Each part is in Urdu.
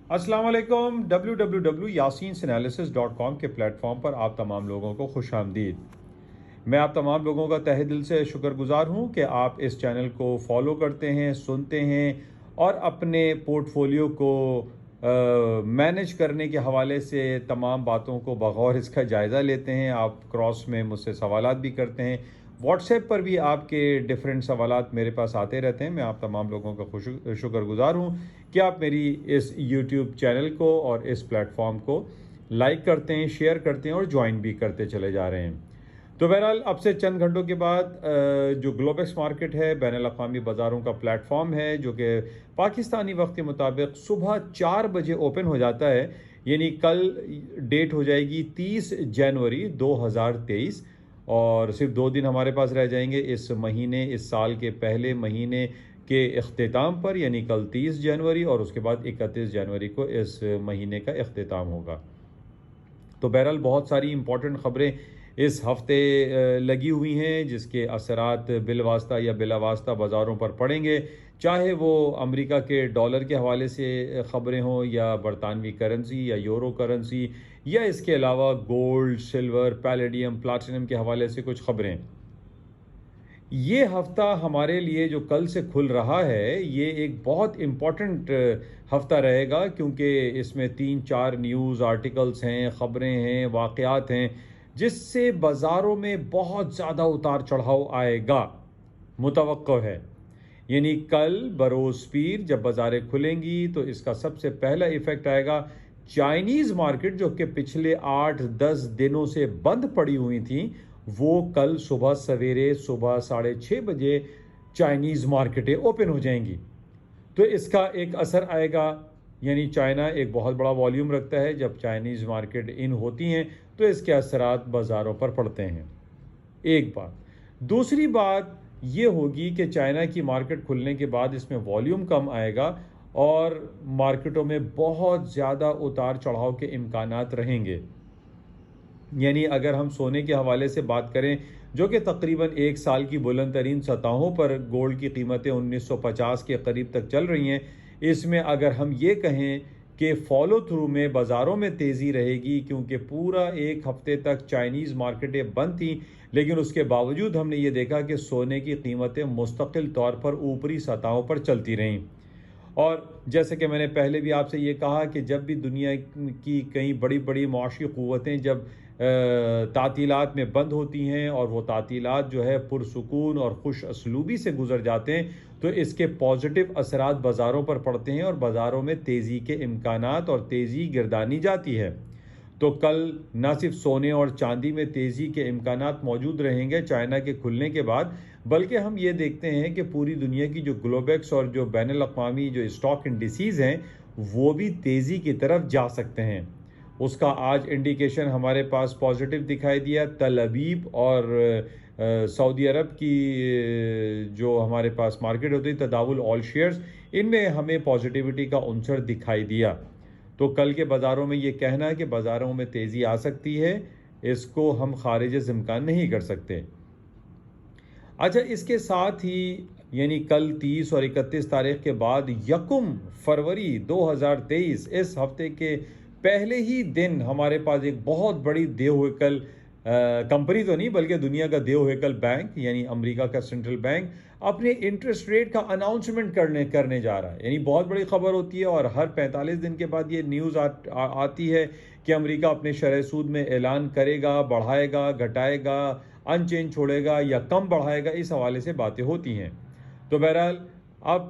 السلام علیکم www.yasinanalysis.com کے پلیٹ فارم پر آپ تمام لوگوں کو خوش آمدید۔ میں آپ تمام لوگوں کا تہہ دل سے شکر گزار ہوں کہ آپ اس چینل کو فالو کرتے ہیں، سنتے ہیں اور اپنے پورٹ فولیو کو مینج کرنے کے حوالے سے تمام باتوں کو بغور اس کا جائزہ لیتے ہیں۔ آپ کراس میں مجھ سے سوالات بھی کرتے ہیں، واٹس ایپ پر بھی آپ کے ڈیفرنٹ سوالات میرے پاس آتے رہتے ہیں۔ میں آپ تمام لوگوں کا شکر گزار ہوں کہ آپ میری اس یوٹیوب چینل کو اور اس پلیٹ فارم کو لائک کرتے ہیں، شیئر کرتے ہیں اور جوائن بھی کرتے چلے جا رہے ہیں۔ تو بہرحال اب سے چند گھنٹوں کے بعد جو گلوبیکس مارکیٹ ہے، بین الاقوامی بازاروں کا پلیٹ فارم ہے، جو کہ پاکستانی وقت کے مطابق صبح 4 بجے اوپن ہو جاتا ہے، یعنی کل ڈیٹ ہو جائے گی 30 جنوری 2023، اور صرف 2 دن ہمارے پاس رہ جائیں گے اس مہینے، اس سال کے پہلے مہینے کے اختتام پر، یعنی کل 30 جنوری اور اس کے بعد 31 جنوری کو اس مہینے کا اختتام ہوگا۔ تو بہرحال بہت ساری امپورٹنٹ خبریں اس ہفتے لگی ہوئی ہیں، جس کے اثرات بالواسطہ یا بلا واسطہ بازاروں پر پڑیں گے، چاہے وہ امریکہ کے ڈالر کے حوالے سے خبریں ہوں، یا برطانوی کرنسی یا یورو کرنسی، یا اس کے علاوہ گولڈ، سلور، پیلیڈیم، پلاٹینم کے حوالے سے کچھ خبریں۔ یہ ہفتہ ہمارے لیے جو کل سے کھل رہا ہے، یہ ایک بہت امپورٹنٹ ہفتہ رہے گا، کیونکہ اس میں 3-4 نیوز آرٹیکلز ہیں، خبریں ہیں، واقعات ہیں، جس سے بازاروں میں بہت زیادہ اتار چڑھاؤ آئے گا، متوقع ہے۔ یعنی کل بروز پیر جب بازاریں کھلیں گی تو اس کا سب سے پہلا ایفیکٹ آئے گا چائنیز مارکیٹ، جو کہ پچھلے 8-10 دنوں سے بند پڑی ہوئی تھیں، وہ کل صبح سویرے 6:30 بجے چائنیز مارکیٹیں اوپن ہو جائیں گی۔ تو اس کا ایک اثر آئے گا، یعنی چائنا ایک بہت بڑا والیوم رکھتا ہے، جب چائنیز مارکیٹ ان ہوتی ہیں تو اس کے اثرات بازاروں پر پڑتے ہیں، ایک بات۔ دوسری بات یہ ہوگی کہ چائنا کی مارکیٹ کھلنے کے بعد اس میں والیوم کم آئے گا اور مارکیٹوں میں بہت زیادہ اتار چڑھاؤ کے امکانات رہیں گے۔ یعنی اگر ہم سونے کے حوالے سے بات کریں، جو کہ تقریباً 1 سال کی بلند ترین سطحوں پر گولڈ کی قیمتیں 1950 کے قریب تک چل رہی ہیں، اس میں اگر ہم یہ کہیں کہ فالو تھرو میں بازاروں میں تیزی رہے گی، کیونکہ پورا 1 ہفتے تک چائنیز مارکیٹیں بند تھیں، لیکن اس کے باوجود ہم نے یہ دیکھا کہ سونے کی قیمتیں مستقل طور پر اوپری سطحوں پر چلتی رہیں۔ اور جیسے کہ میں نے پہلے بھی آپ سے یہ کہا کہ جب بھی دنیا کی کئی بڑی بڑی معاشی قوتیں جب تعطیلات میں بند ہوتی ہیں اور وہ تعطیلات جو ہے پرسکون اور خوش اسلوبی سے گزر جاتے ہیں، تو اس کے پازیٹیو اثرات بازاروں پر پڑتے ہیں اور بازاروں میں تیزی کے امکانات اور تیزی گردانی جاتی ہے۔ تو کل نہ صرف سونے اور چاندی میں تیزی کے امکانات موجود رہیں گے چائنا کے کھلنے کے بعد، بلکہ ہم یہ دیکھتے ہیں کہ پوری دنیا کی جو گلوبیکس اور جو بین الاقوامی جو اسٹاک انڈیسیز ہیں، وہ بھی تیزی کی طرف جا سکتے ہیں۔ اس کا آج انڈیکیشن ہمارے پاس پازیٹیو دکھائی دیا۔ تل ابیب اور سعودی عرب کی جو ہمارے پاس مارکیٹ ہوتی ہے، تداول آل شیئرز، ان میں ہمیں پازیٹیوٹی کا عنصر دکھائی دیا۔ تو کل کے بازاروں میں یہ کہنا ہے کہ بازاروں میں تیزی آ سکتی ہے، اس کو ہم خارج از امکان نہیں کر سکتے۔ اچھا، اس کے ساتھ ہی یعنی کل 30 اور 31 تاریخ کے بعد 1 فروری 2023 اس ہفتے کے پہلے ہی دن ہمارے پاس ایک بہت بڑی دیو ہیکل کمپنی تو نہیں بلکہ دنیا کا دیو ہیکل بینک، یعنی امریکہ کا سینٹرل بینک، اپنے انٹرسٹ ریٹ کا اناؤنسمنٹ کرنے جا رہا ہے۔ یعنی بہت بڑی خبر ہوتی ہے، اور ہر 45 دن کے بعد یہ نیوز آتی ہے کہ امریکہ اپنے شرح سود میں اعلان کرے گا، بڑھائے گا، گھٹائے گا، ان چینج چھوڑے گا یا کم بڑھائے گا، اس حوالے سے باتیں ہوتی ہیں۔ تو بہرحال اب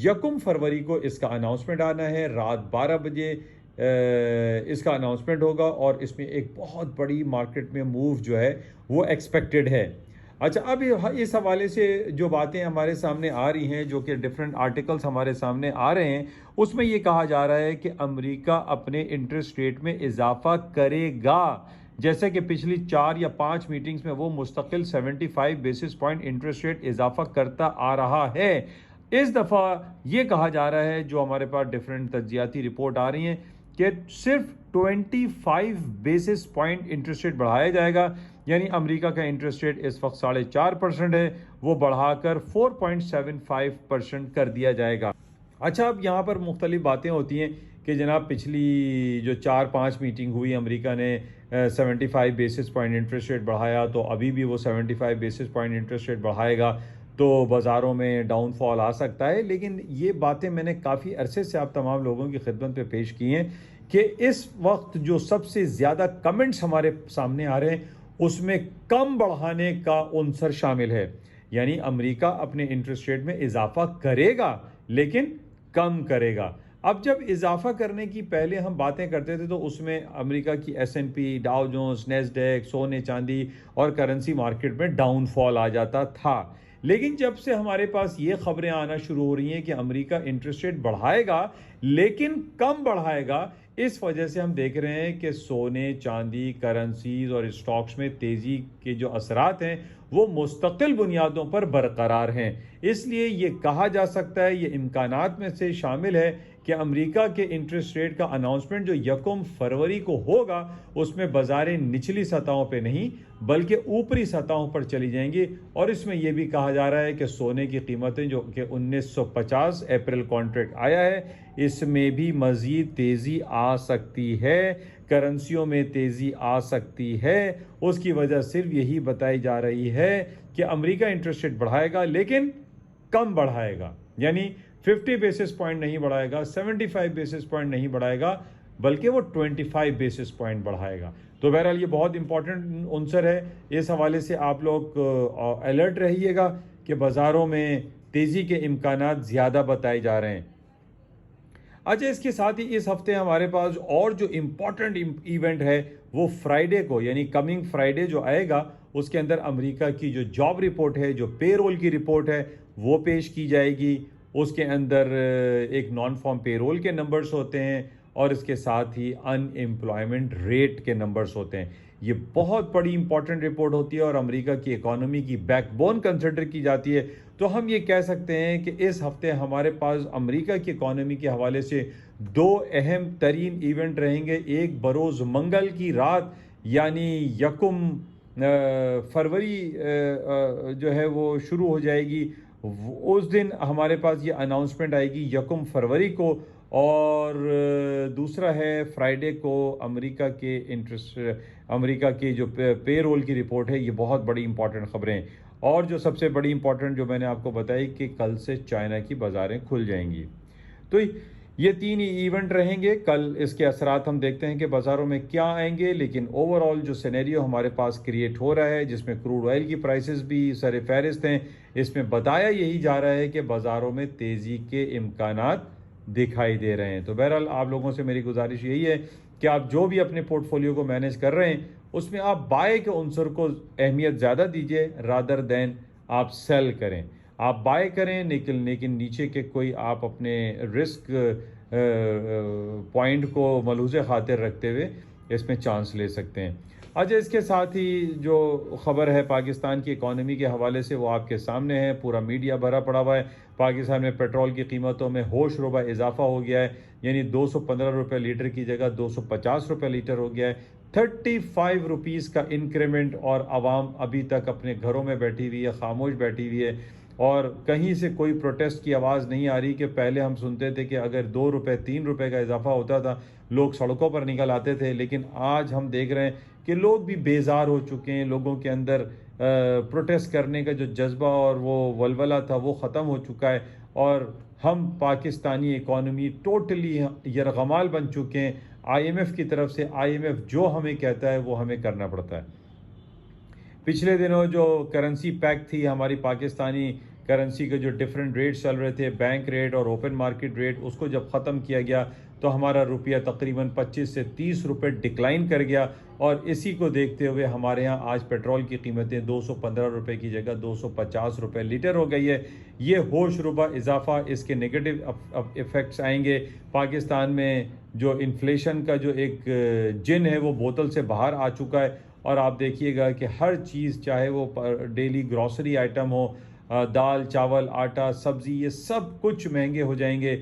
1 فروری کو اس کا اناؤنسمنٹ آنا ہے، رات 12 بجے اس کا اناؤنسمنٹ ہوگا، اور اس میں ایک بہت بڑی مارکیٹ میں موو جو ہے وہ ایکسپیکٹڈ ہے۔ اچھا، اب اس حوالے سے جو باتیں ہمارے سامنے آ رہی ہیں، جو کہ ڈیفرنٹ آرٹیکلز ہمارے سامنے آ رہے ہیں، اس میں یہ کہا جا رہا ہے کہ امریکہ اپنے انٹرسٹ ریٹ میں اضافہ کرے گا، جیسے کہ پچھلی 4 یا 5 میٹنگز میں وہ مستقل 75 بیسس پوائنٹ انٹرسٹ ریٹ اضافہ کرتا آ رہا ہے۔ اس دفعہ یہ کہا جا رہا ہے، جو ہمارے پاس ڈیفرنٹ تجزیاتی رپورٹ آ رہی ہیں، کہ صرف 25 بیسس پوائنٹ انٹرسٹ ریٹ بڑھایا جائے گا، یعنی امریکہ کا انٹرسٹ ریٹ اس وقت 4.5% ہے، وہ بڑھا کر 4.75% کر دیا جائے گا۔ اچھا، اب یہاں پر مختلف باتیں ہوتی ہیں کہ جناب پچھلی جو 4-5 میٹنگ ہوئی امریکہ نے 75 بیسس پوائنٹ انٹرسٹ ریٹ بڑھایا، تو ابھی بھی وہ 75 بیسس پوائنٹ انٹرسٹ ریٹ بڑھائے گا تو بازاروں میں ڈاؤن فال آ سکتا ہے۔ لیکن یہ باتیں میں نے کافی عرصے سے آپ تمام لوگوں کی خدمت پہ پیش کی ہیں کہ اس وقت جو سب سے زیادہ کمنٹس ہمارے سامنے آ رہے ہیں اس میں کم بڑھانے کا عنصر شامل ہے، یعنی امریکہ اپنے انٹرسٹ ریٹ میں اضافہ کرے گا لیکن کم کرے گا۔ اب جب اضافہ کرنے کی پہلے ہم باتیں کرتے تھے تو اس میں امریکہ کی S&P، ڈاؤ جونز، نیسڈیک، سونے چاندی اور کرنسی مارکیٹ میں ڈاؤن فال آ جاتا تھا۔ لیکن جب سے ہمارے پاس یہ خبریں آنا شروع ہو رہی ہیں کہ امریکہ انٹرسٹ ریٹ بڑھائے گا لیکن کم بڑھائے گا، اس وجہ سے ہم دیکھ رہے ہیں کہ سونے، چاندی، کرنسیز اور اسٹاکس میں تیزی کے جو اثرات ہیں وہ مستقل بنیادوں پر برقرار ہیں۔ اس لیے یہ کہا جا سکتا ہے، یہ امکانات میں سے شامل ہے کہ امریکہ کے انٹرسٹ ریٹ کا اناؤنسمنٹ جو 1 فروری کو ہوگا اس میں بازاریں نچلی سطحوں پہ نہیں بلکہ اوپری سطحوں پر چلی جائیں گی، اور اس میں یہ بھی کہا جا رہا ہے کہ سونے کی قیمتیں جو کہ 1950 اپریل کانٹریکٹ آیا ہے اس میں بھی مزید تیزی آ سکتی ہے، کرنسیوں میں تیزی آ سکتی ہے۔ اس کی وجہ صرف یہی بتائی جا رہی ہے کہ امریکہ انٹرسٹ ریٹ بڑھائے گا لیکن کم بڑھائے گا، یعنی 50 بیسس پوائنٹ نہیں بڑھائے گا، 75 بیسس پوائنٹ نہیں بڑھائے گا بلکہ وہ 25 بیسس پوائنٹ بڑھائے گا۔ تو بہرحال یہ بہت امپورٹنٹ عنصر ہے، اس حوالے سے آپ لوگ الرٹ رہیے گا کہ بازاروں میں تیزی کے امکانات زیادہ بتائے جا رہے ہیں۔ اچھا، اس کے ساتھ ہی اس ہفتے ہمارے پاس اور جو امپورٹنٹ ایونٹ ہے وہ فرائیڈے کو، یعنی کمنگ فرائیڈے جو آئے گا اس کے اندر امریکہ کی جو جاب رپورٹ ہے، جو پے رول کی رپورٹ ہے وہ پیش کی جائے گی۔ اس کے اندر ایک نان فارم پے رول کے نمبرز ہوتے ہیں اور اس کے ساتھ ہی ان ایمپلائمنٹ ریٹ کے نمبرز ہوتے ہیں۔ یہ بہت بڑی امپورٹنٹ رپورٹ ہوتی ہے اور امریکہ کی اکانومی کی بیک بون کنسیڈر کی جاتی ہے۔ تو ہم یہ کہہ سکتے ہیں کہ اس ہفتے ہمارے پاس امریکہ کی اکانومی کے حوالے سے 2 اہم ترین ایونٹ رہیں گے۔ ایک بروز منگل کی رات یعنی 1 فروری جو ہے وہ شروع ہو جائے گی، اس دن ہمارے پاس یہ اناؤنسمنٹ آئے گی 1 فروری کو، اور دوسرا ہے فرائیڈے کو امریکہ کے جو پے رول کی رپورٹ ہے۔ یہ بہت بڑی امپورٹنٹ خبریں ہیں، اور جو سب سے بڑی امپورٹنٹ جو میں نے آپ کو بتائی کہ کل سے چائنا کی بازاریں کھل جائیں گی۔ تو یہ 3 ایونٹ رہیں گے۔ کل اس کے اثرات ہم دیکھتے ہیں کہ بازاروں میں کیا آئیں گے، لیکن اوور آل جو سینیریو ہمارے پاس کریٹ ہو رہا ہے جس میں کروڈ آئل کی پرائسز بھی سر فہرست ہیں، اس میں بتایا یہی جا رہا ہے کہ بازاروں میں تیزی کے امکانات دکھائی دے رہے ہیں۔ تو بہرحال آپ لوگوں سے میری گزارش یہی ہے کہ آپ جو بھی اپنے پورٹ فولیو کو مینیج کر رہے ہیں اس میں آپ بائی کے عنصر کو اہمیت زیادہ دیجیے رادر دین آپ سیل کریں۔ آپ بائی کریں لیکن نیچے کے کوئی آپ اپنے رسک پوائنٹ کو ملحوظ خاطر رکھتے ہوئے اس میں چانس لے سکتے ہیں۔ اچھا، اس کے ساتھ ہی جو خبر ہے پاکستان کی اکانومی کے حوالے سے وہ آپ کے سامنے ہے، پورا میڈیا بھرا پڑا ہوا ہے۔ پاکستان میں پیٹرول کی قیمتوں میں ہوش ربا اضافہ ہو گیا ہے، یعنی 215 روپے لیٹر کی جگہ 250 روپے لیٹر ہو گیا ہے۔ 35 روپیز کا انکریمنٹ، اور عوام ابھی تک اپنے گھروں میں بیٹھی ہوئی ہے، خاموش بیٹھی ہوئی ہے، اور کہیں سے کوئی پروٹیسٹ کی آواز نہیں آ رہی۔ کہ پہلے ہم سنتے تھے کہ اگر 2 روپے 3 روپے کا اضافہ ہوتا تھا لوگ سڑکوں پر نکل آتے تھے، لیکن آج ہم دیکھ رہے ہیں کہ لوگ بھی بیزار ہو چکے ہیں، لوگوں کے اندر پروٹیسٹ کرنے کا جو جذبہ اور وہ ولولہ تھا وہ ختم ہو چکا ہے، اور ہم پاکستانی اکانومی ٹوٹلی یرغمال بن چکے ہیں۔ IMF کی طرف سے IMF جو ہمیں کہتا ہے وہ ہمیں کرنا پڑتا ہے۔ پچھلے دنوں جو کرنسی پیک تھی ہماری پاکستانی کرنسی کے جو ڈیفرنٹ ریٹ چل رہے تھے، بینک ریٹ اور اوپن مارکیٹ ریٹ، اس کو جب ختم کیا گیا تو ہمارا روپیہ تقریباً 25 سے 30 روپے ڈکلائن کر گیا، اور اسی کو دیکھتے ہوئے ہمارے ہاں آج پیٹرول کی قیمتیں 215 روپے کی جگہ 250 روپے لیٹر ہو گئی ہے۔ یہ ہوش ربا اضافہ، اس کے نیگیٹو ایفیکٹس آئیں گے۔ پاکستان میں جو انفلیشن کا جو ایک جن ہے وہ بوتل سے باہر آ چکا ہے، اور آپ دیکھیے گا کہ ہر چیز، چاہے وہ ڈیلی گروسری آئٹم ہو، دال، چاول، آٹا، سبزی، یہ سب کچھ مہنگے ہو جائیں گے۔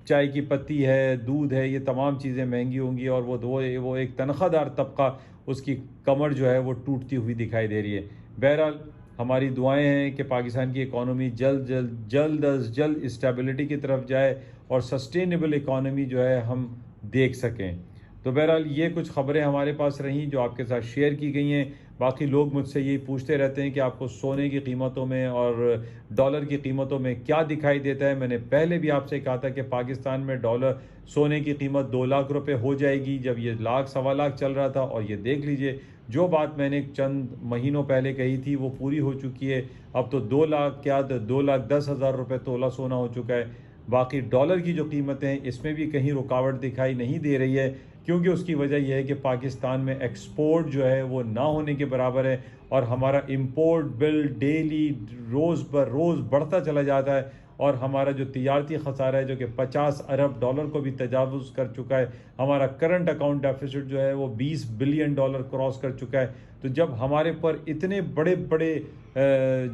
چائے کی پتی ہے، دودھ ہے، یہ تمام چیزیں مہنگی ہوں گی، اور وہ ایک تنخواہ دار طبقہ، اس کی کمر جو ہے وہ ٹوٹتی ہوئی دکھائی دے رہی ہے۔ بہرحال ہماری دعائیں ہیں کہ پاکستان کی اکانومی جلد از جلد اسٹیبلٹی کی طرف جائے، اور سسٹینیبل اکانومی جو ہے ہم دیکھ سکیں. تو بہرحال یہ کچھ خبریں ہمارے پاس رہیں جو آپ کے ساتھ شیئر کی گئی ہیں. باقی لوگ مجھ سے یہی پوچھتے رہتے ہیں کہ آپ کو سونے کی قیمتوں میں اور ڈالر کی قیمتوں میں کیا دکھائی دیتا ہے. میں نے پہلے بھی آپ سے کہا تھا کہ پاکستان میں ڈالر سونے کی قیمت 2 لاکھ روپے ہو جائے گی, جب یہ لاکھ سوا لاکھ چل رہا تھا. اور یہ دیکھ لیجئے جو بات میں نے چند مہینوں پہلے کہی تھی وہ پوری ہو چکی ہے. اب تو 2 لاکھ کیا 2,10,000 روپے تولہ سونا ہو چکا ہے. باقی ڈالر کی جو قیمتیں ہیں اس میں بھی کہیں رکاوٹ دکھائی نہیں دے رہی ہے, کیونکہ اس کی وجہ یہ ہے کہ پاکستان میں ایکسپورٹ جو ہے وہ نہ ہونے کے برابر ہے, اور ہمارا امپورٹ بل ڈیلی روز بر روز بڑھتا چلا جاتا ہے, اور ہمارا جو تجارتی خسارہ ہے جو کہ 50 ارب ڈالر کو بھی تجاوز کر چکا ہے. ہمارا کرنٹ اکاؤنٹ ڈیفیسٹ جو ہے وہ 20 بلین ڈالر کراس کر چکا ہے. تو جب ہمارے پر اتنے بڑے بڑے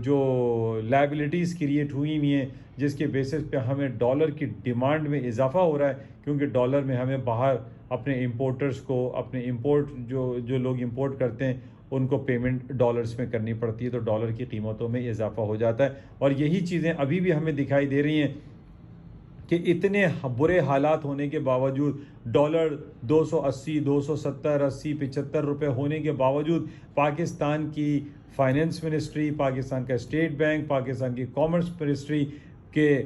جو لائبلٹیز کریٹ ہوئی ہیں جس کے بیسس پہ ہمیں ڈالر کی ڈیمانڈ میں اضافہ ہو رہا ہے, کیونکہ ڈالر میں ہمیں باہر اپنے امپورٹرز کو اپنے امپورٹ جو لوگ امپورٹ کرتے ہیں ان کو پیمنٹ ڈالرز میں کرنی پڑتی ہے, تو ڈالر کی قیمتوں میں اضافہ ہو جاتا ہے. اور یہی چیزیں ابھی بھی ہمیں دکھائی دے رہی ہیں کہ اتنے برے حالات ہونے کے باوجود ڈالر 280 270 80 75 روپے ہونے کے باوجود پاکستان کی فائنینس منسٹری, پاکستان کا اسٹیٹ بینک, پاکستان کی کامرس منسٹری کے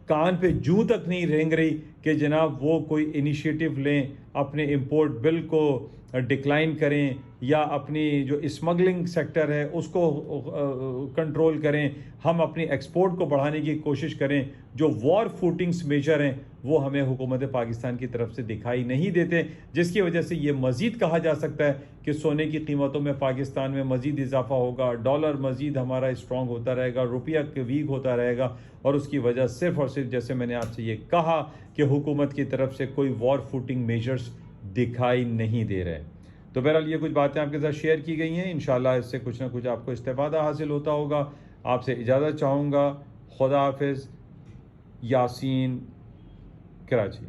کان پہ جوں تک نہیں رینگ رہی کہ جناب وہ کوئی انیشیٹو لیں, اپنے امپورٹ بل کو ڈکلائن کریں, یا اپنی جو اسمگلنگ سیکٹر ہے اس کو کنٹرول کریں, ہم اپنی ایکسپورٹ کو بڑھانے کی کوشش کریں. جو وار فوٹنگز میجر ہیں وہ ہمیں حکومت پاکستان کی طرف سے دکھائی نہیں دیتے, جس کی وجہ سے یہ مزید کہا جا سکتا ہے کہ سونے کی قیمتوں میں پاکستان میں مزید اضافہ ہوگا, ڈالر مزید ہمارا اسٹرانگ ہوتا رہے گا, روپیہ ویک ہوتا رہے گا, اور اس کی وجہ صرف اور صرف جیسے میں نے آپ سے یہ کہا کہ حکومت کی طرف سے کوئی وار فوٹنگ میجرز دکھائی نہیں دے رہے. تو بہرحال یہ کچھ باتیں آپ کے ساتھ شیئر کی گئی ہیں, انشاءاللہ اس سے کچھ نہ کچھ آپ کو استفادہ حاصل ہوتا ہوگا. آپ سے اجازت چاہوں گا. خدا حافظ. یاسین, کراچی.